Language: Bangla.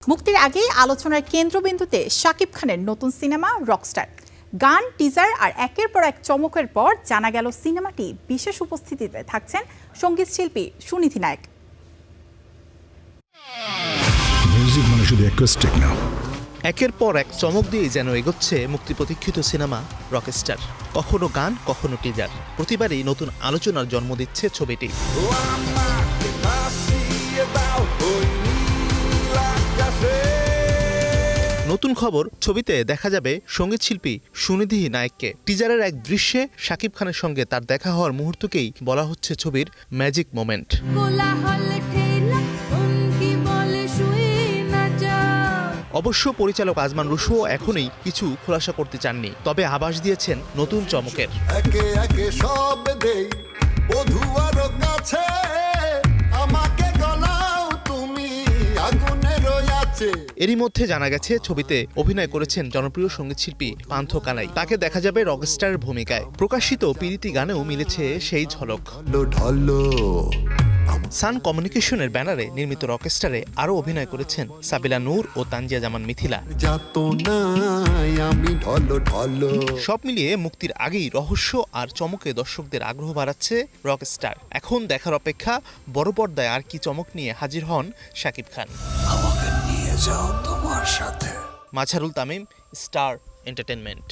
মুক্তির আগেই আলোচনার কেন্দ্রবিন্দুতে শাকিব খানের নতুন সিনেমা রকস্টার। গান, টিজার আর একের পর এক চমকের পর জানা গেল সিনেমাটি বিশেষ উপস্থিতিতে থাকছেন সঙ্গীত শিল্পী সুনিধি নায়ক। মিউজিক মানে শুধু অ্যাকোস্টিক না, একের পর এক চমক দিয়ে যেন এগোচ্ছে মুক্তি প্রতীক্ষিত সিনেমা রকস্টার। কখনো গান, কখনো টিজার, প্রতিবারই নতুন আলোচনার জন্ম দিচ্ছে ছবিটি। নতুন খবর, ছবিতে দেখা যাবে সঙ্গীত শিল্পী সুনিধি নায়ককে। টিজারের এক দৃশ্যে শাকিব খানের সঙ্গে তার দেখা হওয়ার মুহূর্তকেই বলা হচ্ছে ছবির ম্যাজিক মোমেন্ট। অবশ্য পরিচালক আজমান রুশো এখনই কিছু খোলাসা করতে চাননি, তবে আভাস দিয়েছেন নতুন চমকের। এরই মধ্যে জানা গেছে ছবিতে অভিনয় করেছেন জনপ্রিয় সঙ্গীত শিল্পী পান্থ কানাই। তাকে দেখা যাবে রকস্টারের ভূমিকায়। প্রকাশিত পিরিতি গানেও মিলেছে সেই ঝলক। সান কমিউনিকেশনের ব্যানারে নির্মিত রকস্টারে আরও অভিনয় করেছেন সাবিলা নূর ও তানজিয়া জামান মিথিলা। সব মিলিয়ে মুক্তির আগেই রহস্য আর চমকে দর্শকদের আগ্রহ বাড়াচ্ছে রকস্টার। এখন দেখার অপেক্ষা বড় পর্দায় আর কি চমক নিয়ে হাজির হন শাকিব খান। আমাকে নিয়ে যাও তোমার সাথে। Mazharul Tamim, star entertainment.